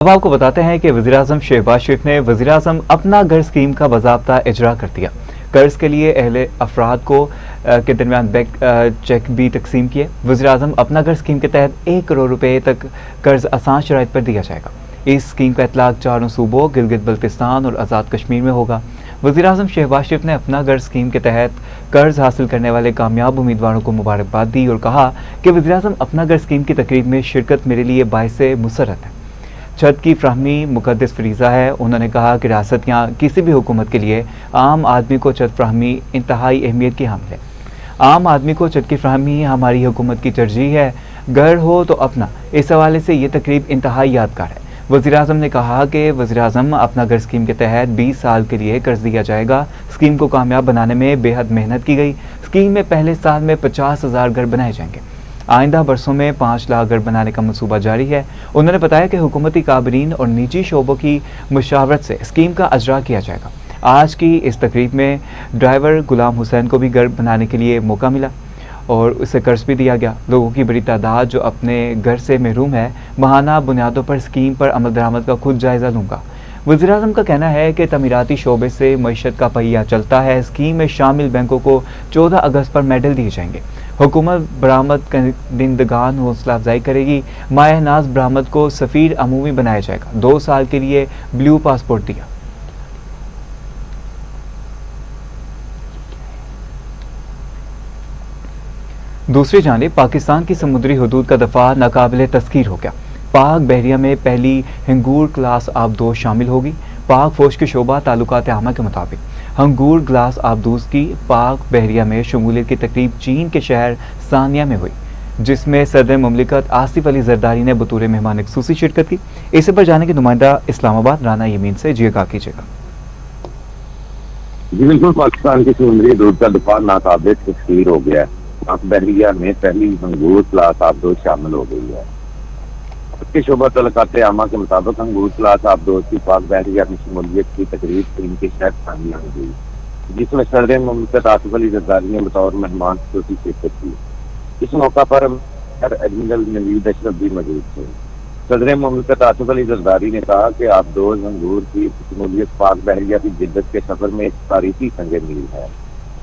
अब आपको बताते हैं कि वज़ीर-ए-आज़म शहबाज शरीफ ने वज़ीर-ए-आज़म अपना घर स्कीम का बाज़ाब्ता इजरा कर दिया। कर्ज के लिए अहले अफराद को के दरमियान बैंक चेक भी तकसीम किए। वज़ीर-ए-आज़म अपना घर स्कीम के तहत 1 करोड़ रुपए तक कर्ज आसान शराइत पर दिया जाएगा। इस स्कीम का इतलाक चारों सूबों गिलगित बल्तिस्तान और आज़ाद कश्मीर में होगा। वज़ीर-ए-आज़म शहबाज शरीफ ने अपना घर स्कीम के तहत कर्ज हासिल करने वाले कामयाब उम्मीदवारों को मुबारकबाद दी और कहा कि वज़ीर-ए-आज़म अपना घर स्कीम की तकरीब में शिरकत मेरे लिए बाइसे मुसर्रत है। छत की फ्राहमी मुकद्दस फरीज़ा है। उन्होंने कहा कि रियासत या किसी भी हुकूमत के लिए आम आदमी को छत फ्राहमी इंतहाई अहमियत की हामिल है। आम आदमी को छत की फ्राहमी हमारी हुकूमत की तरजीह है। घर हो तो अपना, इस हवाले से ये तकरीब इंतहाई यादगार है। वज़ीर-ए-आज़म ने कहा कि वज़ीर-ए-आज़म अपना घर स्कीम के तहत 20 साल के लिए कर्ज दिया जाएगा। स्कीम को कामयाब बनाने में बेहद मेहनत की गई। स्कीम में पहले साल में 50,000 घर बनाए जाएंगे। आइंदा बरसों में 5 लाख घर बनाने का मंसूबा जारी है। उन्होंने बताया कि हुकूमती काबरीन और निजी शोबों की मुशावरत से स्कीम का अजरा किया जाएगा। आज की इस तकरीब में ड्राइवर गुलाम हुसैन को भी घर बनाने के लिए मौका मिला और उसे कर्ज भी दिया गया। लोगों की बड़ी तादाद जो अपने घर से महरूम है, माहाना बुनियादों पर स्कीम पर अमल दरामद का खुद जायजा लूँगा। वज़ीर-ए-आज़म का कहना है कि तमीराती शोबे से मईशत का पहिया चलता है। स्कीम में शामिल बैंकों को 14 अगस्त पर मेडल दिए जाएंगे। हुकूमत बरामद कंदिंदगान हौसला अफजाई करेगी। माह नाज बरामद को सफ़ीर अमूमी बनाया जाएगा। 2 साल के लिए ब्लू पासपोर्ट दिया। दूसरी जानिब पाकिस्तान की समुद्री हदूद का दफा नाकाबिले तस्कीर हो गया। पाक बहरिया में पहली हंगूर क्लास आबदोज शामिल होगी। पाक फौज के शोबा ताल्लुकात आमा के मुताबिक हंगूर ग्लास आबदोज की पाक बहरिया में शमूलियत की तकरीब चीन के शहर सानिया में हुई, जिसमें सदर मुमलिकत आसिफ अली जरदारी ने बतौर मेहमान खुसूसी शिरकत की। इसे पर जाने के नुमाइंदा इस्लामाबाद राना यमीन से जी आगाह कीजिएगा। जी बिल्कुल, पाकिस्तान की समुद्री हदूद का दफा नाकाबिले तस्कीर हो गया है। पाक बहरिया में पहली हंगूर क्लास आबदोज शामिल हो गई है। उसके शोबा तलकात आमा के मुताबिक हंगूर क्लास आबदोज की पाक बहरिया में शमूलियत की तकरीब चीन के शहर सानिया में हुई, जिसमें सदर मुमलिकत आसिफ अली जरदारी ने बतौर मेहमान खुसूसी शिरकत की। इस मौका पर एडमिरल नवीद अशरफ भी मौजूद थे। सदर मुमलिकत आसिफ अली जरदारी ने कहा कि आबदोज हंगूर की शमूलियत पाक बहरिया की जिद्दत के सफर में एक तारीखी संग मील है।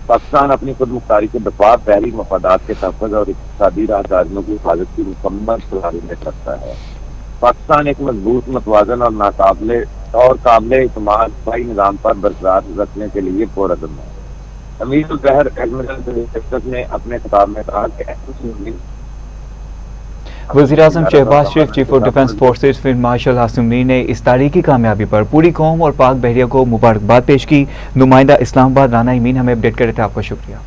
पाकिस्तान अपनी खुद मुख्तारी के दफा, बहरी मफादात के तहफ़्फ़ुज़ और इक़्तिसादी राहदारियों की हिफाजत की मुकम्मल सलाहियत रखता है। पाकिस्तान एक मजबूत, मुतवाज़न और नाकाबिले और काबिले इत्मीनान दफाई निज़ाम पर बरकरार रखने के लिए पुरअज़्म है। अमीरुल बहर एडमिरल ने अपने खिताब में कहा कि वज़ीर-ए-आज़म Shehbaz Sharif, chief of defence forces field marshal Asim Munir ने इस तारीखी कामयाबी पर पूरी कौम और पाक बहरिया को मुबारकबाद पेश की। नुमाइंदा इस्लामाबाद राना यमीन हमें अपडेट कर रहे थे। आपका शुक्रिया।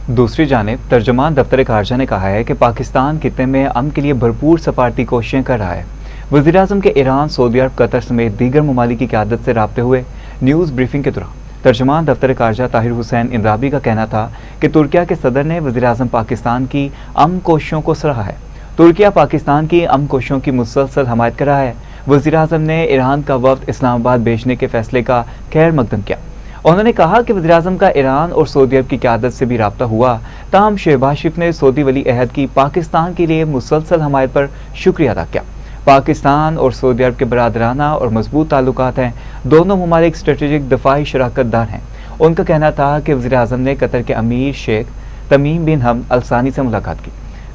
दूसरी जानिब तर्जमान दफ्तर खारजा ने कहा है कि पाकिस्तान खित्ते में अमन के लिए भरपूर सफारती कोशिशें कर रहा है। वज़ीर-ए-आज़म के ईरान, सऊदी अरब, कतर समेत दीगर ममालिक की क़यादत से राब्ते हुए। न्यूज़ ब्रीफिंग के दौरान तर्जमान दफ्तर खारजा ताहिर हुसैन इंद्राबी का कहना था कि तुर्किया के सदर ने वज़ीर-ए-आज़म पाकिस्तान की अमन कोशिशों को सराहा है। तुर्किया पाकिस्तान की अमन कोशिशों की मुसलसल हमायत कर रहा है। वज़ीर-ए-आज़म ने ईरान का वफ़द इस्लामाबाद भेजने के फैसले का खैर मकदम किया। उन्होंने कहा कि वज़ीर-ए-आज़म का ईरान और सऊदी अरब की क़यादत से भी राब्ता हुआ, ताहम शहबाज शरीफ ने सऊदी वली अहद की पाकिस्तान के लिए मुसलसल हमायत पर शुक्रिया अदा किया। पाकिस्तान और सऊदी अरब के बरादराना और मजबूत ताल्लुकात हैं। दोनों ममालिक स्ट्रेटेजिक दफाई शराकतदार हैं। उनका कहना था कि वज़ीर-ए-आज़म ने कतर के अमीर शेख तमीम बिन हमद अल सानी से मुलाकात की।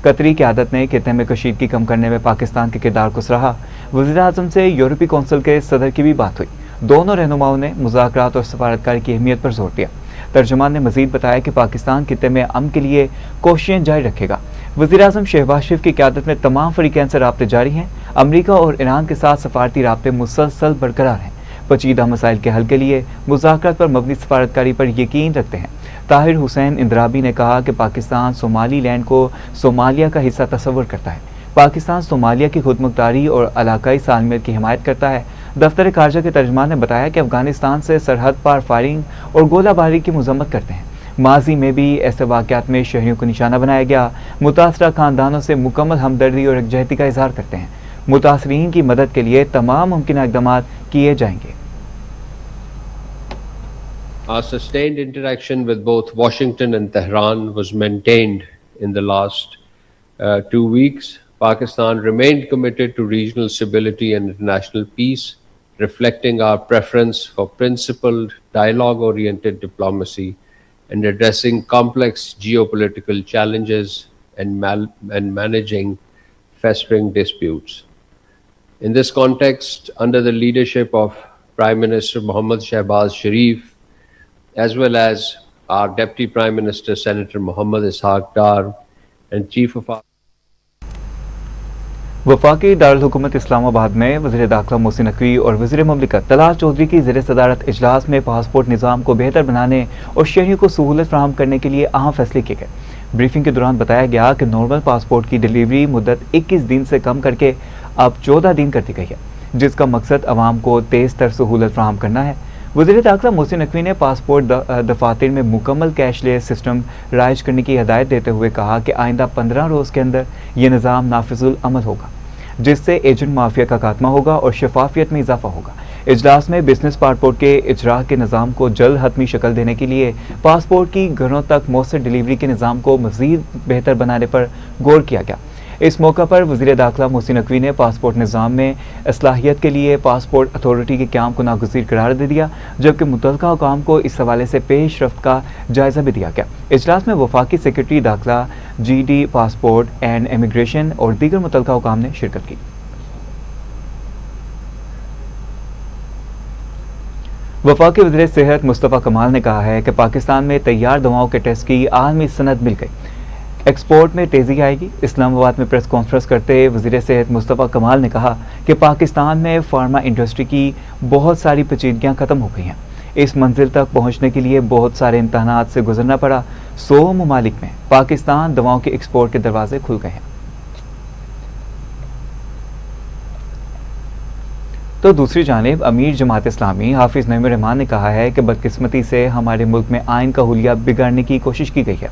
कतरी क़यादत ने खित्ते में कशीदगी कम करने में पाकिस्तान के किरदार को सराहा। वज़ीर-ए-आज़म से यूरोपीय कौंसिल के सदर की भी बात हुई। दोनों रहनुमाओं ने मुज़ाकरात और सफारतकारी की अहमियत पर जोर दिया। तर्जुमान ने मज़ीद बताया कि पाकिस्तान खित्ते में अमन के लिए कोशिशें जारी रखेगा। वज़ीर-ए-आज़म शहबाज शरीफ की क़यादत में तमाम फ़रीक़ैन से राब्ते जारी हैं। अमरीका और ईरान के साथ सफारती राब्ते मुसलसल बरकरार हैं। पेचीदा मसाइल के हल के लिए मुज़ाकरात पर मबनी सफारतकारी पर यकीन रखते हैं। ताहिर हुसैन इंद्राबी ने कहा कि पाकिस्तान सोमाली लैंड को सोमालिया का हिस्सा तस्वर करता है। पाकिस्तान सोमालिया की खुदमुख्तारी और इलाकाई सालमियत की हिमायत करता है। दफ्तर खारजा के तर्जमान ने बताया कि अफगानिस्तान से सरहद पार फायरिंग और गोलाबारी की मजम्मत करते हैं। माजी में भी ऐसे वाक़यात में शहरियों को निशाना बनाया गया। मुतासरा खानदानों से मुकम्मल हमदर्दी और यकजहती का इजहार करते हैं। मुतासरीन की मदद के लिए तमाम मुमकिन इक़दाम किए जाएंगे। Our sustained interaction with both Washington and Tehran was maintained in the last 2 weeks. Pakistan remained committed to regional stability and international peace, reflecting our preference for principled, dialogue oriented diplomacy and addressing complex geopolitical challenges and managing festering disputes. In this context, under the leadership of Prime Minister Mohammad Shehbaz Sharif, as well as our Deputy Prime Minister Senator Muhammad Ishaq Dar and Chief of our वफाकी दारुल हुकूमत इस्लामाबाद में वज़ीर दाखिला मोहसिन नकवी और वज़ीर ममलिकत तलाल चौधरी की ज़ेर सदारत इजलास में पासपोर्ट निज़ाम को बेहतर बनाने और शहरियों को सहूलत फराहम करने के लिए अहम फैसले किए गए। ब्रीफिंग के दौरान बताया गया कि नॉर्मल पासपोर्ट की डिलीवरी मुद्दत 21 दिन से कम करके अब 14 दिन कर दी गई है, जिसका मकसद अवाम को तेज़ तर सहूलत फराहम करना है। वज़ीर दाखिला मोहसिन नकवी ने पासपोर्ट दफातर में मुकम्मल कैशलेस सिस्टम राइज करने की हिदायत देते हुए कहा कि आइंदा 15 रोज़ के अंदर ये निज़ाम नाफिजुल अमल होगा, जिससे एजेंट माफिया का खात्मा होगा और शफाफियत में इजाफा होगा। इजलास में बिजनेस पासपोर्ट के इजरा के निज़ाम को जल्द हतमी शक्ल देने के लिए पासपोर्ट की घरों तक मौसर डिलीवरी के निज़ाम को मज़ीद बेहतर बनाने पर गौर किया गया। इस मौका पर वज़ीर दाखिला मोहसिन नकवी ने पासपोर्ट निज़ाम में असलाहियत के लिए पासपोर्ट अथॉरिटी के क़याम को नागुज़ीर करार दे दिया, जबकि मुतल्लिका हुकाम को इस हवाले से पेश रफ्त का जायज़ा भी दिया गया। इजलास में वफाकी सेक्रेटरी दाखिला, GD पासपोर्ट एंड इमिग्रेशन और दीगर मुतल्लिका हुकाम ने शिरकत की। वफाकी वज़ीर सेहत मुस्तफ़ा कमाल ने कहा है कि पाकिस्तान में तैयार दवाओं के टेस्ट की आलमी सनद मिल गई, एक्सपोर्ट में तेज़ी आएगी। इस्लामाबाद में प्रेस कॉन्फ्रेंस करते वज़ीर सेहत मुस्तफ़ा कमाल ने कहा कि पाकिस्तान में फार्मा इंडस्ट्री की बहुत सारी पेचीदगियाँ ख़त्म हो गई हैं। इस मंजिल तक पहुँचने के लिए बहुत सारे इम्तहानात से गुजरना पड़ा। 100 ममालिक में पाकिस्तान दवाओं के एक्सपोर्ट के दरवाजे खुल गए हैं। तो दूसरी जानिब अमीर जमात इस्लामी हाफिज़ नईम रहमान ने कहा है कि बदकिस्मती से हमारे मुल्क में आइन का हुलिया बिगाड़ने की कोशिश की गई है।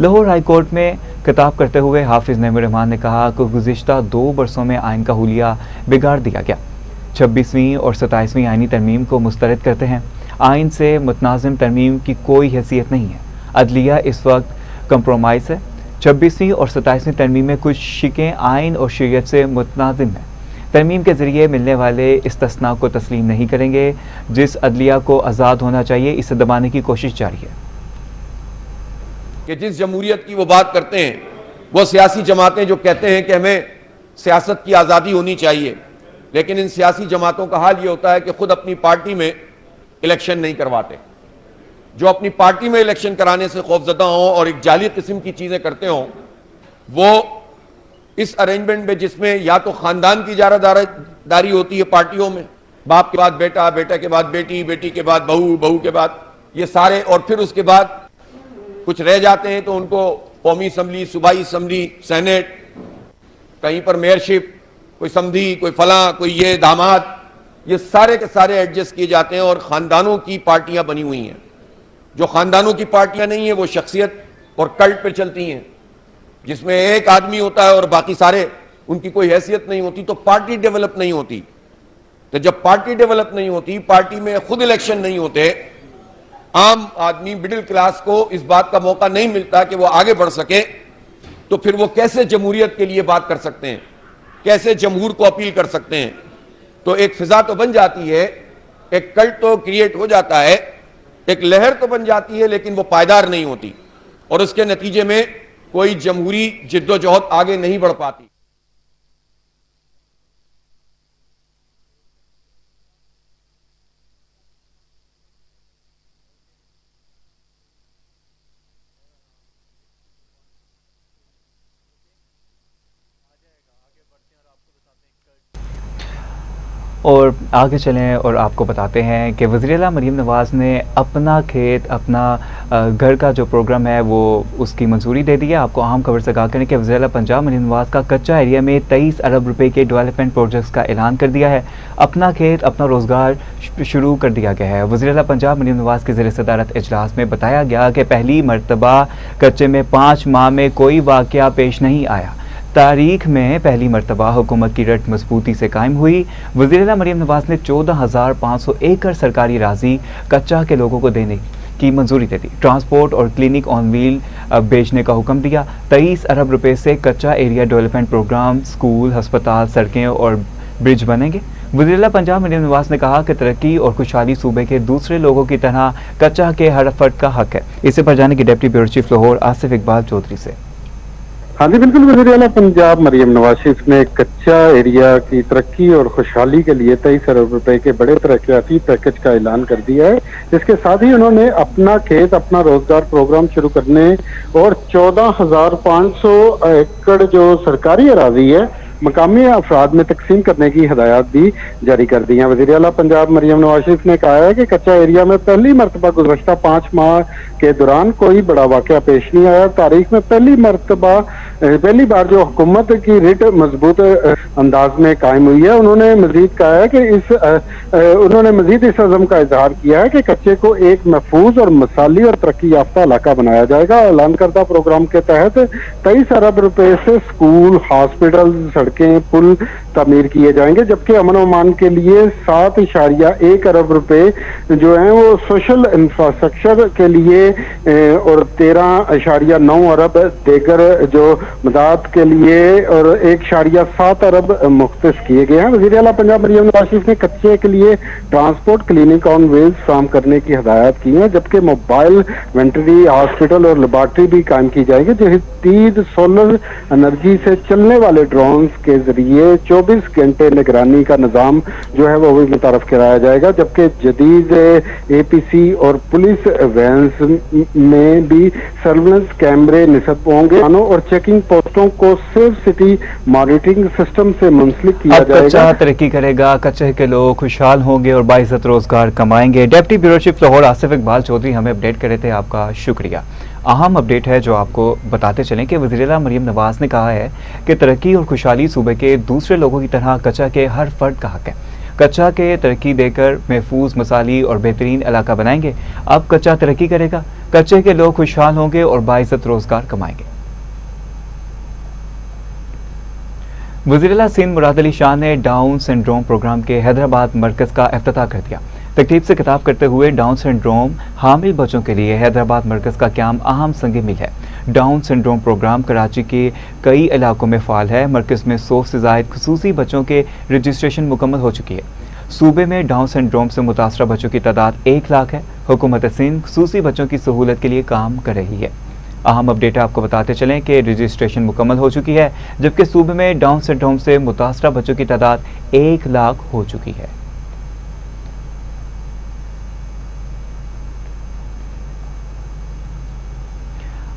लाहौर हाई कोर्ट में खिताब करते हुए हाफिज़ नईम रहमान ने कहा कि गुज़िश्ता 2 बरसों में आइन का हुलिया बिगाड़ दिया गया। 26वीं और 27वीं आइनी तरमीम को मुस्तरद करते हैं। आइन से मुतनाज़िम तरमीम की कोई हैसियत नहीं है। अदलिया इस वक्त कंप्रोमाइज़ है। 26वीं और 27वीं तरमीम में कुछ शिकें आइन और शरीयत से मुतनाज़िम हैं। तरमीम के ज़रिए मिलने वाले इस्तिस्ना को तस्लीम नहीं करेंगे। जिस अदलिया को आज़ाद होना चाहिए, इसे दबाने की कोशिश जारी है। कि जिस जमहूरियत की वो बात करते हैं, वो सियासी जमातें जो कहते हैं कि हमें सियासत की आज़ादी होनी चाहिए, लेकिन इन सियासी जमातों का हाल ये होता है कि खुद अपनी पार्टी में इलेक्शन नहीं करवाते। जो अपनी पार्टी में इलेक्शन कराने से खौफजदा हों और एक जाली किस्म की चीज़ें करते हों, वो इस अरेंजमेंट में जिसमें या तो ख़ानदान की इजारादारी होती है पार्टियों में, बाप के बाद बेटा, बेटे के बाद बेटी, बेटी के बाद बहू, बहू के बाद ये सारे, और फिर उसके बाद कुछ रह जाते हैं तो उनको कौमी असम्बली, सूबाई असम्बली, सेनेट, कहीं पर मेयरशिप, कोई समधी, कोई फलां, कोई ये दामाद, ये सारे के सारे एडजस्ट किए जाते हैं और ख़ानदानों की पार्टियां बनी हुई हैं। जो ख़ानदानों की पार्टियां नहीं है वो शख्सियत और कल्ट पर चलती हैं, जिसमें एक आदमी होता है और बाकी सारे, उनकी कोई हैसियत नहीं होती, तो पार्टी डेवलप नहीं होती। तो जब पार्टी डेवलप नहीं होती, पार्टी में खुद इलेक्शन नहीं होते, आम आदमी, मिडिल क्लास को इस बात का मौका नहीं मिलता कि वो आगे बढ़ सके, तो फिर वो कैसे जमहूरियत के लिए बात कर सकते हैं, कैसे जमहूर को अपील कर सकते हैं। तो एक फिजा तो बन जाती है, एक कल्ट तो क्रिएट हो जाता है, एक लहर तो बन जाती है, लेकिन वो पायदार नहीं होती और उसके नतीजे में कोई जमहूरी जिद्दोजहद आगे नहीं बढ़ पाती। और आगे चलें और आपको बताते हैं कि वज़ीर आला मरीम नवाज़ ने अपना खेत, अपना घर का जो प्रोग्राम है वो उसकी मंजूरी दे दी है। आपको अहम खबर से आगाह करें कि वज़ीर आला पंजाब मरीम नवाज़ का कच्चा एरिया में 23 अरब रुपए के डेवलपमेंट प्रोजेक्ट्स का ऐलान कर दिया है। अपना खेत, अपना रोज़गार शुरू कर दिया गया है। वज़ीर आला पंजाब मरीम नवाज़ की ज़ेर सदारत इजलास में बताया गया कि पहली मरतबा कच्चे में 5 माह में कोई वाक़या पेश नहीं आया। तारीख में पहली मरतबा हुकूमत की रट मजबूती से कायम हुई। वज़ीर आला मरीम नवाज़ ने 14,500 एकड़ सरकारी राजी कच्चा के लोगों को देने की मंजूरी दे दी। ट्रांसपोर्ट और क्लिनिक ऑन व्हील भेजने का हुक्म दिया। 23 अरब रुपए से कच्चा एरिया डेवलपमेंट प्रोग्राम, स्कूल, अस्पताल, सड़कें और ब्रिज बनेंगे। वज़ीर-ए-आला पंजाब मरियम नवाज ने कहा कि तरक्की और खुशहाली सूबे के दूसरे लोगों की तरह कच्चा के हर फर्द का हक है। इसे पर जाने की deputy bureau chief Lahore Asif Iqbal Chaudhry से। हाँ जी बिल्कुल, वज़ीर-ए-आला पंजाब मरियम नवाज शरीफ ने कच्चा एरिया की तरक्की और खुशहाली के लिए 23 अरब रुपए के बड़े तरक्याती पैकेज का ऐलान कर दिया है। इसके साथ ही उन्होंने अपना खेत, अपना रोजगार प्रोग्राम शुरू करने और 14,500 एकड़ जो सरकारी अराजी है मकामी अफराद में तकसीम करने की हिदायत भी जारी कर दी है। वज़ीर-ए-आला पंजाब मरियम नवाज शरीफ ने कहा है कि कच्चा एरिया में पहली मरतबा गुज़श्ता 5 माह के दौरान कोई बड़ा वाक़या पेश नहीं आया। तारीख में पहली बार जो हुकूमत की रिट मजबूत अंदाज में कायम हुई है। उन्होंने मजीद कहा है कि इस अज़म का इजहार किया है कि कच्चे को एक महफूज और मसाली और तरक्की याफ्ता इलाका बनाया जाएगा। ऐलान करदा प्रोग्राम के तहत 23 अरब रुपए से स्कूल, हॉस्पिटल, सड़कें, पुल तामीर किए जाएंगे, जबकि अमन अमान के लिए 7.1 अरब रुपए जो हैं वो सोशल इंफ्रास्ट्रक्चर के लिए और 13.9 अरब देगर जो मदद के लिए और 1.7 अरब मुख्तस किए गए हैं। वज़ीर-ए-आला पंजाब मरियम नवाज शरीफ ने कच्चे के लिए ट्रांसपोर्ट, क्लिनिक ऑन व्हील्स फराहम करने की हिदायत की है, जबकि मोबाइल वेंटरी, हॉस्पिटल और लेबॉर्ट्री भी कायम की जाएगी। जदीद सोलर एनर्जी से चलने वाले ड्रोन के जरिए 24 घंटे निगरानी का निजाम जो है वो भी मुतारफ कराया जाएगा, जबकि जदीद APC और पुलिस वैन्स में भी सर्विलेंस कैमरे निस्ब होंगे और चेकिंग पोस्टों को सेफ सिटी मॉनिटरिंग सिस्टम से मुंसलिक किया जाएगा। कच्चा तरक्की करेगा, कच्चे के लोग खुशहाल होंगे और बाइज्जत रोजगार कमाएंगे। Deputy bureau chief Lahore Asif Iqbal Chaudhry हमें अपडेट कर रहे थे, आपका शुक्रिया। अहम अपडेट है जो आपको बताते चलें कि वज़ीर-ए-आला मरियम नवाज ने कहा है कि तरक्की और खुशहाली सूबे के दूसरे लोगों की तरह कच्चा के हर फर्द का हक है। कच्चा के तरक्की देकर महफूज, मसाली और बेहतरीन इलाका बनाएंगे। अब कच्चा तरक्की करेगा, कच्चे के लोग खुशहाल होंगे और बाइज्जत रोजगार कमाएंगे। वज़ीर-ए-आला सिंध मुराद अली शाह ने डाउन सिंड्रोम प्रोग्राम के हैदराबाद मरकज का इफ्तिताह कर दिया। तकरीब से खिताब करते हुए डाउन सिंड्रोम हामिल बच्चों के लिए हैदराबाद मरकज का क़याम अहम संग मील है। डाउन सिंड्रोम प्रोग्राम कराची के कई इलाकों में फ़ाल है। मरकज में 100 से ज़ायद खुसूसी बच्चों के रजिस्ट्रेशन मुकम्मल हो चुकी है। सूबे में डाउन सिंड्रोम से मुतासरा बच्चों की तादाद 1 लाख है। हुकूमत सिंध खुसूसी बच्चों की सहूलत के लिए काम कर रही है। अहम अपडेट आपको बताते चलें कि रजिस्ट्रेशन मुकम्मल हो चुकी है, जबकि सूबे में डाउन सिंड्रोम से मुतासरा बच्चों की तादाद 1 लाख हो चुकी है।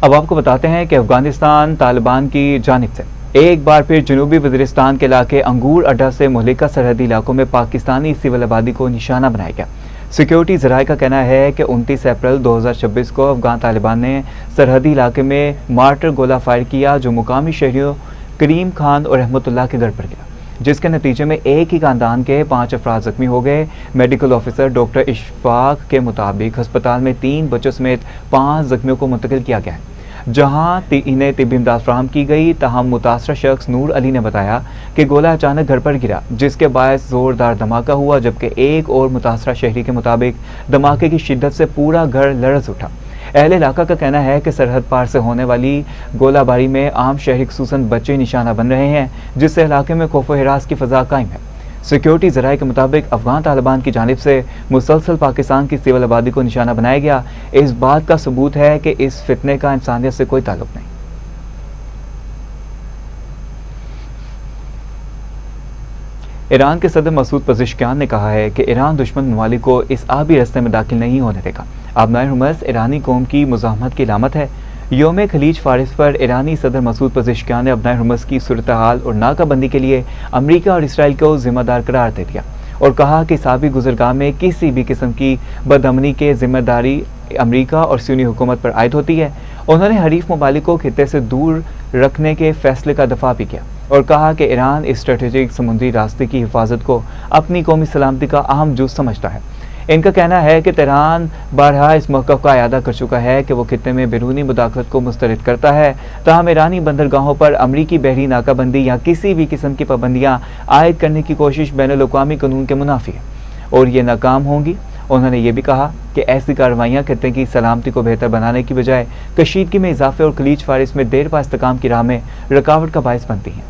अब आपको बताते हैं कि अफगानिस्तान तालिबान की जानिब से एक बार फिर जनूबी वज़ीरिस्तान के इलाके अंगूर अड्डा से मुहलिका सरहदी इलाकों में पाकिस्तानी सिविल आबादी को निशाना बनाया गया। सिक्योरिटी ज़राए का कहना है कि 29 अप्रैल 2026 को अफगान तालिबान ने सरहदी इलाके में मार्टर गोला फायर किया, जो मुकामी शहरियों करीम खान और रहमतुल्लाह के घर पर गिरा, जिसके नतीजे में एक ही खानदान के 5 अफराद जख्मी हो गए। मेडिकल ऑफिसर डॉक्टर इशफाक के मुताबिक अस्पताल में 3 बच्चों समेत 5 जख्मियों को मुंतकिल किया गया है, जहां इन्हें तिब्बी इमदाद फराहम की गई। तहम मुतासरा शख्स नूर अली ने बताया कि गोला अचानक घर पर गिरा, जिसके बायस जोरदार धमाका हुआ, जबकि एक और मुतासरा शहरी के मुताबिक धमाके की शिद्दत से पूरा घर लरज़ उठा। अहले इलाका का कहना है कि सरहद पार से होने वाली गोलाबारी में आम शहरी खुसूसन बच्चे निशाना बन रहे हैं, जिससे इलाके में खौफ व हिरास की फ़ज़ा कायम है। सिक्योरिटी ज़राए के मुताबिक अफगान तालिबान की जानिब से मुसलसल पाकिस्तान की सिविल आबादी को निशाना बनाया गया। इस बात का सबूत है कि इस फितने का इंसानियत से कोई ताल्लुक नहीं। ईरान के सदर मसूद पज़ेश्कियान ने कहा है कि ईरान दुश्मन ममालिक को इस आबी रास्ते में दाखिल नहीं होने देगा। आबनाए हुर्मुज़ ईरानी कौम की मुज़ाहमत की अलामत है। योम खलीज फारिस पर ईरानी सदर मसूद पज़ेश्कियान ने आबनाए हुर्मुज़ की सूरत हाल और नाकाबंदी के लिए अमरीका और इसराइल को जिम्मेदार करार दे दिया और कहा कि साबिक़ गुज़रगाह में किसी भी किस्म की बदअमनी के जिम्मेदारी अमरीका और सुन्नी हुकूमत पर आयद होती है। उन्होंने हरीफ ममालिक को खित्ते से दूर रखने के फैसले का दफा भी किया और कहा कि ईरान इस स्ट्रेटेजिक समुद्री रास्ते की हिफाजत को अपनी कौमी सलामती का अहम जुज़ समझता है। इनका कहना है कि तेहरान बारहा इस मौक़िफ़ का अयादा कर चुका है कि वो खित्ते में बैरूनी मुदाखलत को मुस्तरद करता है। ताहम ईरानी बंदरगाहों पर अमरीकी बहरी नाकाबंदी या किसी भी किस्म की पाबंदियाँ आयद करने की कोशिश बैनुल अक़वामी कानून के मुनाफी है और ये नाकाम होंगी। उन्होंने ये भी कहा कि ऐसी कार्रवाइयाँ खत्ते की सलामती को बेहतर बनाने की बजाय कशीदगी में इजाफे और खलीज फारिस में देर पा इस्तेकाम की राह में रुकावट का बायस बनती हैं।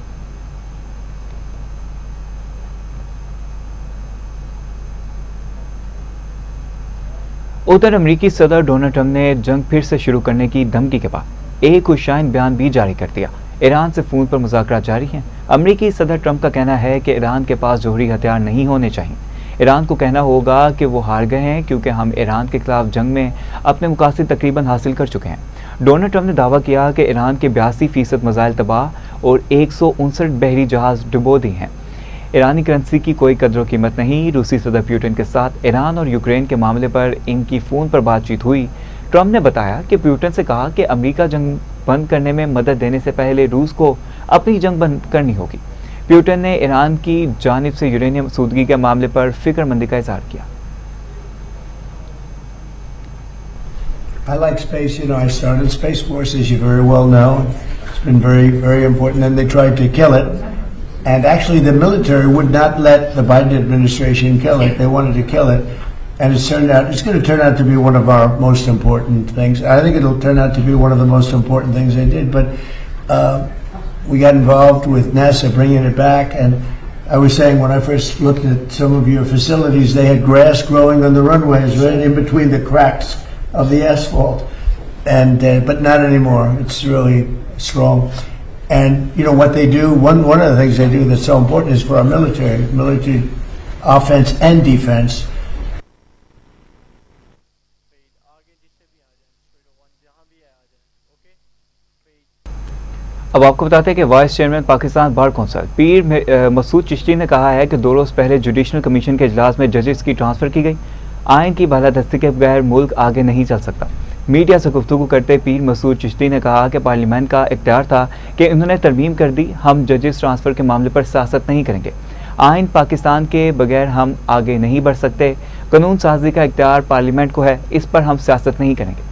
उधर अमेरिकी सदर डोनाल्ड ट्रंप ने जंग फिर से शुरू करने की धमकी के बाद एक खुशाइन बयान भी जारी कर दिया। ईरान से फोन पर मुज़ाकरा जारी हैं। अमेरिकी सदर ट्रंप का कहना है कि ईरान के पास जोहरी हथियार नहीं होने चाहिए। ईरान को कहना होगा कि वो हार गए हैं क्योंकि हम ईरान के खिलाफ जंग में अपने मुकासद तकरीबन हासिल कर चुके हैं। डोनाल्ड ट्रंप ने दावा किया कि ईरान के 82% मिसाइल तबाह और 159 बहरी जहाज डुबो दी हैं। ईरानी करेंसी की कोई कदर कीमत नहीं। रूसी सदर पुतिन के साथ ईरान और यूक्रेन के मामले पर इनकी फ़ोन पर बातचीत हुई। ट्रंप ने बताया कि पुतिन से कहा कि अमेरिका जंग बंद करने में मदद देने से पहले रूस को अपनी जंग बंद करनी होगी। पुतिन ने ईरान की जानिब से यूरेनियम सूदगी के मामले पर फिक्रमंदी का इजहार किया। I like space. I started Space Force, as you very well know. It's been very, very important. And they tried to kill it. And actually, the military would not let the Biden administration kill it. They wanted to kill it. And it's going to turn out to be one of our most important things. I think it'll turn out to be one of the most important things they did. But we got involved with NASA bringing it back. And I was saying when I first looked at some of your facilities, they had grass growing on the runways right in between the cracks of the asphalt, and but not anymore. It's really strong. And what they do. One of the things they do that's so important is for our military offense and defense. अब आपको बताते हैं कि vice chairman Pakistan bar council पीर मसूद चिश्ती ने कहा है कि 2 रोज़ पहले जुडिशल कमीशन के इजलास में जजेस की ट्रांसफ़र की गई। आइन की बालादस्ती के बगैर मुल्क आगे नहीं चल सकता। मीडिया से गुफ्तगू करते पीर मसूद चिश्ती ने कहा कि पार्लियामेंट का इख्तियार था कि उन्होंने तरमीम कर दी। हम जजेस ट्रांसफ़र के मामले पर सियासत नहीं करेंगे। आइन पाकिस्तान के बगैर हम आगे नहीं बढ़ सकते। कानून साजी का इख्तियार पार्लियामेंट को है, इस पर हम सियासत नहीं करेंगे।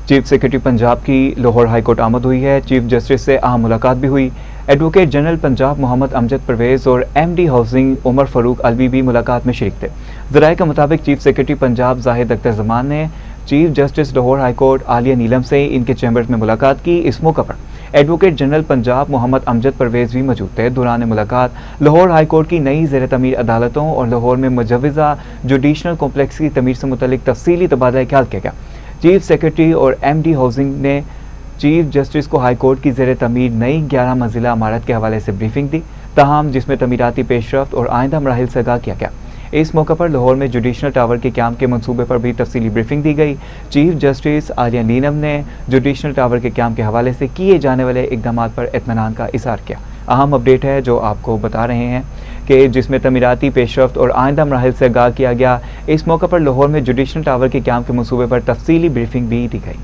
चीफ सेक्रेटरी पंजाब की लाहौर हाई कोर्ट आमद हुई है। चीफ जस्टिस से अहम मुलाकात भी हुई। एडवोकेट जनरल पंजाब मोहम्मद अमजद परवेज़ और MD हाउसिंग उमर फ़ारूक अलवी भी मुलाकात में शरीक थे। ज़राए के मुताबिक चीफ सेक्रेटरी पंजाब जाहिद अख्तर जमान ने chief justice Lahore high court आलिया नीलम से इनके चैम्बर्स में मुलाकात की। इस मौका पर एडवोकेट जनरल पंजाब मोहम्मद अमजद परवेज़ भी मौजूद थे। दौरान मुलाकात लाहौर हाई कोर्ट की नई ज़ेर तमीर अदालतों और लाहौर में मुजव्वज़ा जुडिशनल कॉम्प्लेक्स की तमीर से मुतल्लिक तफसीली तबादला ख्याल किया गया। चीफ सेक्रेटरी और MD हाउसिंग ने चीफ जस्टिस को हाई कोर्ट की ज़ेर तमीर नई 11 मंजिला इमारत के हवाले से ब्रीफिंग दी, तमाम जिसमें तमीराती पेशरफ्त और आइंदा मराहिल से आगाह किया गया। इस मौके पर लाहौर में जुडिशनल टावर के क़याम के मंसूबे पर भी तफसीली ब्रीफिंग दी गई। चीफ जस्टिस आलिया नीलम ने जुडिशनल टावर के क़याम के हवाले से किए जाने वाले इक़दाम पर इत्मीनान का इज़हार किया। अहम अपडेट है जो आपको बता रहे हैं कि जिसमें तमीराती पेशरफ्त और आइंदा मराहिल से आगाह किया गया। इस मौके पर लाहौर में जुडिशनल टावर के क़याम के मंसूबे पर तफसीली ब्रीफिंग भी दी गई।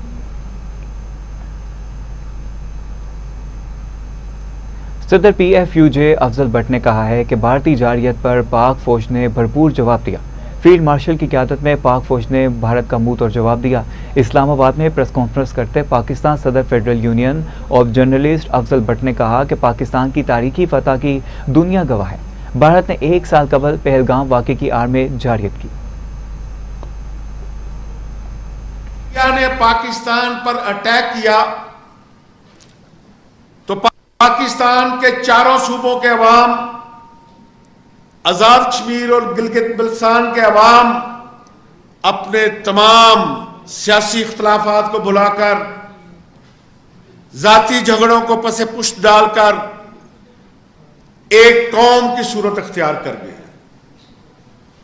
सदर PFUJ अफजल भट्ट ने कहा है कि भारतीय जारियत पर पाक फौज ने भरपूर जवाब दिया। फील्ड मार्शल की क़यादत में पाक फौज ने भारत का मुंह तोड़ जवाब दिया। इस्लामाबाद में प्रेस कॉन्फ्रेंस करते पाकिस्तान सदर federal union of journalist Afzal Bhatt ने कहा कि पाकिस्तान की तारीखी फतह की दुनिया गवाह है। भारत ने 1 साल कबल पहलगाम वाक़े की आड़ में जारियत की। इंडिया ने पाकिस्तान पर अटैक किया तो पाकिस्तान के चारों सूबों के अवाम, आजाद कश्मीर और गिलगित बिल्तिस्तान के अवाम अपने तमाम सियासी इख्तलाफात को भुलाकर, जाती झगड़ों को पसे पुष्ट डालकर एक कौम की सूरत अख्तियार कर गए।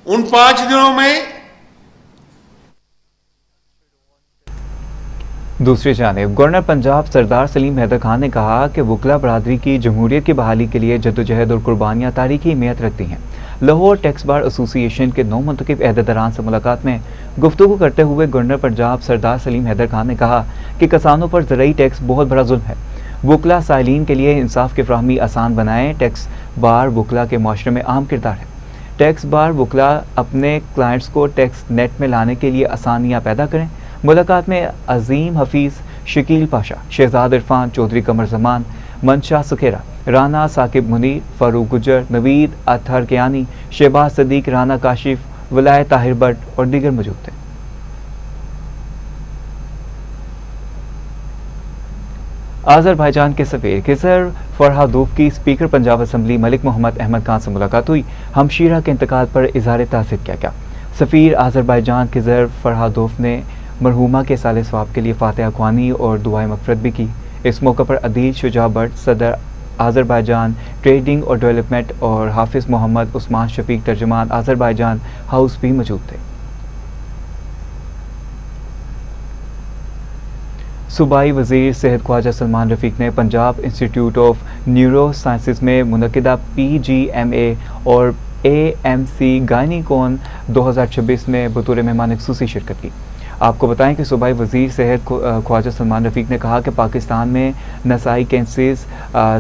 उन 5 दिनों में दूसरी जानिब गवर्नर पंजाब सरदार सलीम हैदर खान ने कहा कि वकला बरादरी की जमहूरियत की बहाली के लिए जद्दोजहद और कुर्बानियाँ तारीखी अहमियत रखती हैं। लाहौर टैक्स बार एसोसिएशन के 9 मुंतखब अहदेदारान से मुलाकात में गुफ्तगू करते हुए गवर्नर पंजाब सरदार सलीम हैदर खान ने कहा कि किसानों पर ज़रूरी टैक्स बहुत बड़ा जुल्म है। वकला साइलिन के लिए इंसाफ की फ्राहमी आसान बनाएं। टैक्स बार वकला के माशरे में अहम किरदार है। टैक्स बार वकला अपने क्लाइंट्स को टैक्स नेट में लाने के लिए आसानियाँ पैदा करें। मुलाकात में अजीम हफीज़, शकील पाशा, शहजाद इरफान, चौधरी कमर जमान, मंशा सुखेरा, राना साकिब मुनीर, फारूक गुजर, नवीद अतहर कियानी, शहबाज सदीक, राना काशिफ, वलायत ताहिर भट्ट और दीगर मौजूद थे। आज़रबाईजान के सफीर खिजर फरहादोव की स्पीकर पंजाब असम्बली मलिक मोहम्मद अहमद खान से मुलाकात हुई। हमशीरा के इंतकाल पर इज़हार तासिर किया गया। सफीर आज़रबाईजान खिजर फरहादोव ने मरहूमा के साले सवाब के लिए फातिहा ख्वानी और दुआए मग़फ़िरत भी की। इस मौके पर अदील शुजा भट्ट, सदर आज़रबाईजान ट्रेडिंग और डेवलपमेंट और हाफिज़ मोहम्मद उस्मान शफीक तर्जुमान आज़रबाईजान हाउस भी मौजूद थे। सूबाई वज़ीर सेहत ख्वाजा सलमान रफ़ीक ने Punjab institute of neuro sciences में मुनक़िदा PGMA और AMC गायनीकॉन 2026 में बतौर मेहमान ख़ुसूसी शिरकत की। आपको बताएं कि सूबाई वज़ीर सेहत ख्वाजा सलमान रफ़ीक ने कहा कि पाकिस्तान में नसाई कैंसर्स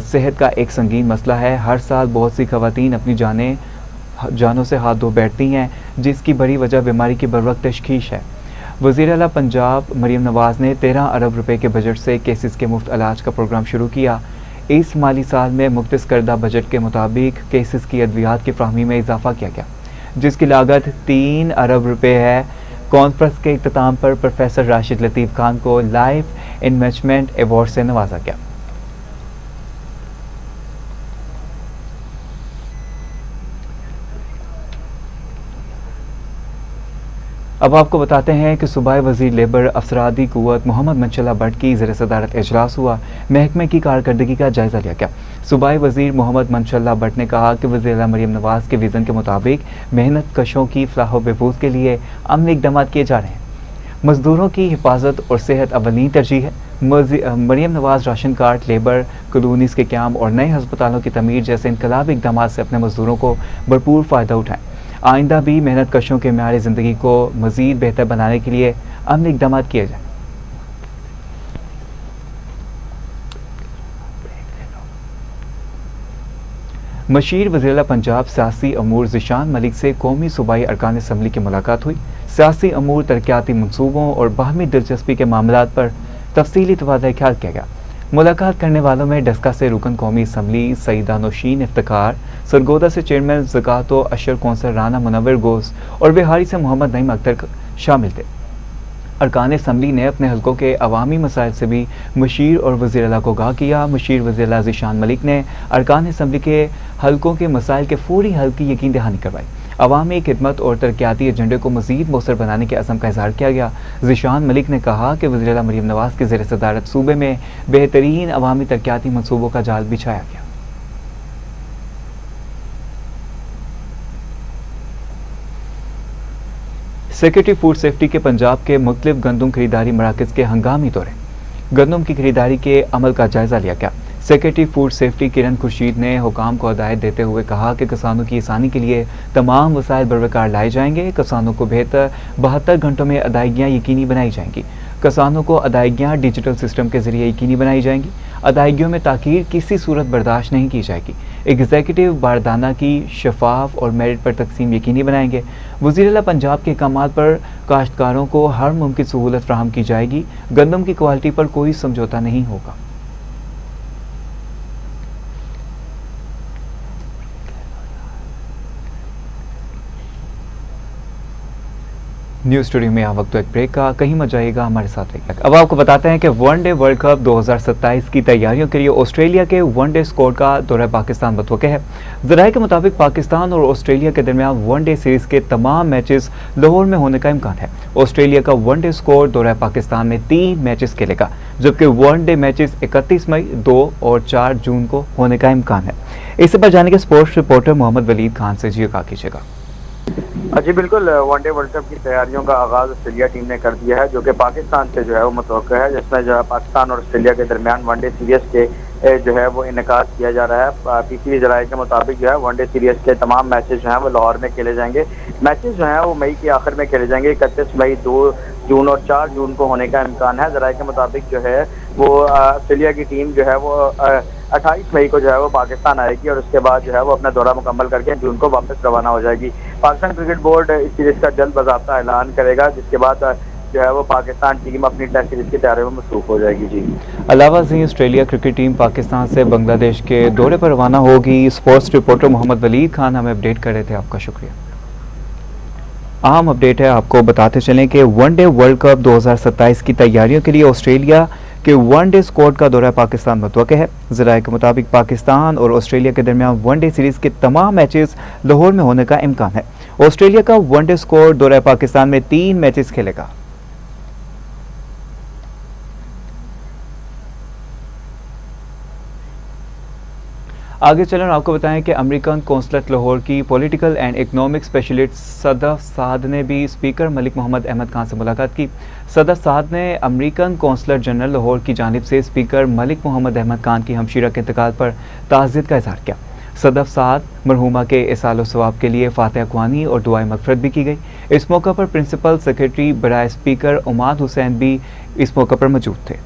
सेहत का एक संगीन मसला है। हर साल बहुत सी ख़वातीन अपनी जानों से हाथ धो बैठती हैं, जिसकी बड़ी वजह बीमारी की बरवक्त तशख़ीस है। वज़ीर आला पंजाब मरीम नवाज़ ने 13 अरब रुपए के बजट से केसेस के मुफ्त इलाज का प्रोग्राम शुरू किया। इस माली साल में मुख्तस करदा बजट के मुताबिक केसेस की अद्वियात की फ्राहमी में इजाफा किया गया, जिसकी लागत 3 अरब रुपए है। कॉन्फ्रेंस के इख्तिताम पर प्रोफेसर राशिद लतीफ़ खान को लाइफ इन्वेस्टमेंट अवार्ड से नवाजा गया। अब आपको बताते हैं कि सूबाई वज़ीर लेबर अफसरादी कुव्वत मोहम्मद मंशल्ला भट्ट की ज़ेर सदारत इजलास हुआ। महकमे की कारकर्दगी का जायज़ा लिया गया। सूबाई वज़ीर मोहम्मद मंशल्ला भट्ट ने कहा कि वज़ीर आला मरीम नवाज़ के विज़न के मुताबिक मेहनत कशों की फलाह व बहबूद के लिए अमली इक़दाम किए जा रहे हैं। मज़दूरों की हिफाजत और सेहत अवली तरजीह है। मरीम नवाज़ राशन कार्ड, लेबर कॉलोनीज़ के क़याम और नए हस्पतालों की तमीर जैसे इनकलाबी इक़दाम से अपने मज़दूरों को भरपूर फ़ायदा उठाएँ। आइंदा भी मेहनत कशों के म्यार ज़िंदगी को मज़ीद बेहतर बनाने के लिए अमली इक़दाम किए जाएँ। मशीर वज़ीर पंजाब सियासी अमूर ज़िशान मलिक से कौमी सूबाई अरकान असम्बली की मुलाकात हुई। सियासी अमूर, तरक्याती मनसूबों और बाहमी दिलचस्पी के मामलात पर तफसीली तबादला ख्याल किया गया। मुलाकात करने वालों में डस्का से रुकन कौमी असम्बली सईदा नौशीन इफ्तिकार, सरगोदा से चेयरमैन ज़कातो अशर कौंसल राना मुनव्वर गोस और बिहारी से मोहम्मद नईम अख्तर शामिल थे। अरकान असम्बली ने अपने हल्कों के अवामी मसाइल से भी मशीर और वज़ीर आला को आगाह किया। मशीर वज़ीर आला ज़िशान मलिक ने अरकान असम्बली के हल्कों के मसाइल के फौरी हल की यकीन दहानी करवाई। अवामी खिदमत और तरक्याती एजेंडे को मज़ीद मौसर बनाने के अज़म का इज़हार किया गया। ज़िशान मलिक ने कहा कि वज़ीर आला मरीम नवाज़ के ज़ेर सदारत सूबे में बेहतरीन अवामी तरक्याती मनसूबों का जाल बिछाया गया। सेक्रेटरी फूड सेफ्टी के पंजाब के मुख्तलिफ गंदम खरीदारी मराकज़ के हंगामी दौरे। गंदम की खरीदारी के अमल का जायज़ा लिया गया। सेक्रेटरी फूड सेफ्टी किरण खुर्शीद ने हुकाम को हिदायत देते हुए कहा कि किसानों की आसानी के लिए तमाम वसाइल बरवकार लाए जाएंगे। किसानों को बेहतर 72 घंटों में अदायगियाँ यकीनी बनाई जाएंगी। किसानों को अदायगियाँ डिजिटल सिस्टम के जरिए यकीनी बनाई जाएंगी। अदायगियों में ताख़ीर किसी सूरत बर्दाश्त नहीं की जाएगी। एग्जीक्यूटिव बारदाना की शफाफ और मेरिट पर तकसीम यकीनी बनाएंगे। वज़ीर आला पंजाब के अहकामात पर काश्तकारों को हर मुमकिन सहूलत फराहम की जाएगी। गंदम की क्वालिटी पर कोई समझौता नहीं होगा। न्यूज़ स्टूडियो में आ वक्त एक ब्रेक का, कहीं मत जाइएगा, हमारे साथ रहिएगा। अब आपको बताते हैं कि वनडे वर्ल्ड कप 2027 की तैयारियों के लिए ऑस्ट्रेलिया के वनडे स्क्वाड का दौरा पाकिस्तान मुतवक्किल है। ज़राए के मुताबिक पाकिस्तान और ऑस्ट्रेलिया के दरमियान वनडे सीरीज़ के तमाम मैचेस लाहौर में होने का इम्कान है। ऑस्ट्रेलिया का वनडे स्क्वाड दौरा पाकिस्तान में 3 मैचेस खेलेगा, जबकि वनडे मैचेस 31 मई, 2 और 4 जून को होने का इम्कान है। इससे पर जाने के स्पोर्ट्स रिपोर्टर मोहम्मद वलीद खान से जी आगाह कीजिएगा। जी बिल्कुल, वनडे वर्ल्ड कप की तैयारियों का आगाज ऑस्ट्रेलिया टीम ने कर दिया है, जो कि पाकिस्तान से जो है वो मुतवक्किल है, जिसमें जो है पाकिस्तान और ऑस्ट्रेलिया के दरमियान वनडे सीरीज के जो है वो इनेकाद किया जा रहा है। पीसीबी ज़राए के मुताबिक जो है वनडे सीरीज के तमाम मैचेस जो हैं वो लाहौर में खेले जाएंगे। मैचेस जो हैं वो मई के आखिर में खेले जाएंगे। 31 मई, 2 जून और 4 जून को होने का इम्कान है। ज़राए के मुताबिक जो है वो ऑस्ट्रेलिया की टीम जो है वो 28 मई को जो है वो पाकिस्तान आएगी और उसके बाद जो है वो अपना दौरा मुकम्मल करके जून को वापस रवाना हो जाएगी। पाकिस्तान क्रिकेट बोर्ड इस सीरीज का जल्द बाज़ाब्ता ऐलान करेगा, जिसके बाद जो है वो पाकिस्तान टीम अपनी टेस्ट सीरीज की तैयारियों में मसरूफ हो जाएगी। जी अलावा से ऑस्ट्रेलिया क्रिकेट टीम पाकिस्तान से बांग्लादेश के दौरे पर रवाना होगी। स्पोर्ट्स रिपोर्टर मोहम्मद वलीद खान हमें अपडेट कर रहे थे, आपका शुक्रिया। अहम अपडेट है, आपको बताते चलें कि वनडे वर्ल्ड कप 2027 की तैयारियों के लिए ऑस्ट्रेलिया के वनडे स्क्वाड का दौरा पाकिस्तान मुतवक्के है। ज़राए के मुताबिक पाकिस्तान और ऑस्ट्रेलिया के दरमियान वनडे सीरीज के तमाम मैचेस लाहौर में होने का इम्कान है। ऑस्ट्रेलिया का वनडे स्क्वाड दौरा पाकिस्तान में 3 मैचेस खेलेगा। आगे चलें आपको बताएं कि अमेरिकन कौंसलेट लाहौर की political and economic specialist Sadaf साद ने भी स्पीकर मलिक मोहम्मद अहमद खान से मुलाकात की। सदफ साद ने अमेरिकन कौंसलर जनरल लाहौर की जानिब से स्पीकर मलिक मोहम्मद अहमद खान की हमशीरा के इंतकाल पर ताज़ियत का इजहार किया। सदफ साद मरहूमा के इसाल सवाब के लिए फातिहा ख्वानी और दुआए मगफरत भी की गई। इस मौका पर प्रिंसिपल सेक्रेटरी बराए स्पीकर उमाद हुसैन भी इस मौका पर मौजूद थे।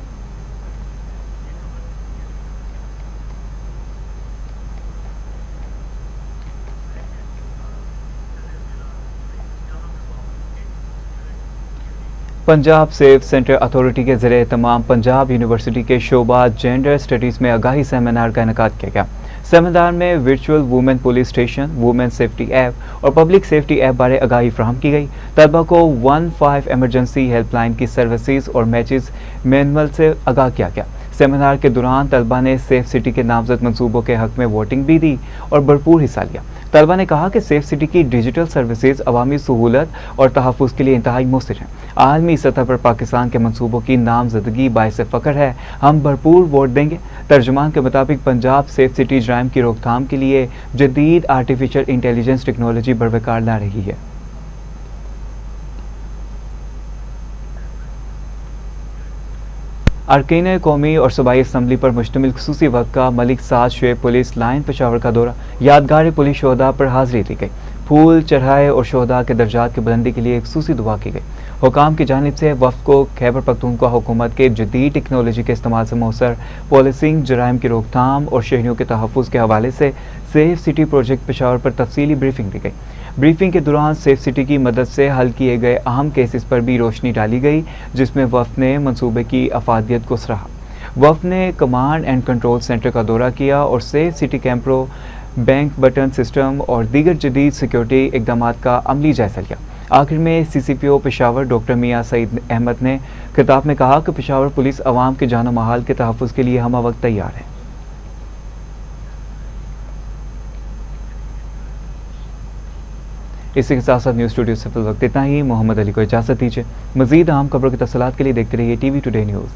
पंजाब सेफ सेंटर अथॉरिटी के ज़रिए तमाम पंजाब यूनिवर्सिटी के शोबा जेंडर स्टडीज़ में आगाही सेमिनार का इनेकाद किया गया। सेमिनार में virtual women police station, women safety app और पब्लिक सेफ्टी ऐप बारे आगाही फ्राहम की गई। तलबा को 15 एमरजेंसी हेल्पलाइन की सर्विसेज और मैचेस मैनुअल से आगाह किया गया। सेमिनार के दौरान तलबा ने सेफ सिटी के नामजद मंसूबों के हक में वोटिंग भी दी और भरपूर हिस्सा लिया। तलबा ने कहा कि सेफ सिटी की डिजिटल सर्विसेज अवामी सहूलत और तहफ़्फ़ुज़ के लिए इंतहाई मुस्तिर हैं। आलमी सतह पर पाकिस्तान के मंसूबों की नामजदगी बाइस फ़ख्र है, हम भरपूर वोट देंगे। तर्जुमान के मुताबिक पंजाब सेफ सिटी जराइम की रोकथाम के लिए जदीद आर्टिफिशियल इंटेलिजेंस टेक्नोलॉजी बरवकार ला रही है। अरकान कौमी और सूबाई असम्बली पर मुश्तमिल खुसूसी वक्त का मलिक साद शुएब पुलिस लाइन पेशावर का दौरा, यादगार पुलिस शोहदा पर हाजिरी दी गई। फूल चढ़ाए और शोहदा के दर्जात की बुलंदी के लिए एक खुसूसी दुआ की गई। हुकाम की जानिब से वफ़द को खैबर पख्तूनख्वा हुकूमत के जदीद टेक्नोलॉजी के इस्तेमाल से मौसर पॉलिसिंग, जराइम की रोकथाम और शहरियों के तहफ़्फ़ुज़ के हवाले से सेफ सिटी प्रोजेक्ट पेशावर पर तफसीली ब्रीफिंग दी गई। ब्रीफिंग के दौरान सेफ सिटी की मदद से हल किए गए अहम केसेस पर भी रोशनी डाली गई, जिसमें वफ़द ने मनसूबे की अफादियत को सराहा। वफ़द ने कमांड एंड कंट्रोल सेंटर का दौरा किया और सेफ सिटी कैमरों, बैंक बटन सिस्टम और दीगर जदीद सिक्योरिटी इकदाम का अमली जायजा लिया। आखिर में CCPO पेशावर डॉक्टर मियाँ सईद अहमद ने खिताब में कहा कि पेशावर पुलिस अवाम के जान माल के तहफ़्फ़ुज़ के लिए हम वक्त तैयार है। इसी के साथ साथ न्यूज़ स्टूडियो से फिल वक्त इतना ही। मोहम्मद अली को इजाज़त दीजिए। मज़ीद अहम खबरों की तफसीलात के लिए देखते रहिए TV टुडे न्यूज़।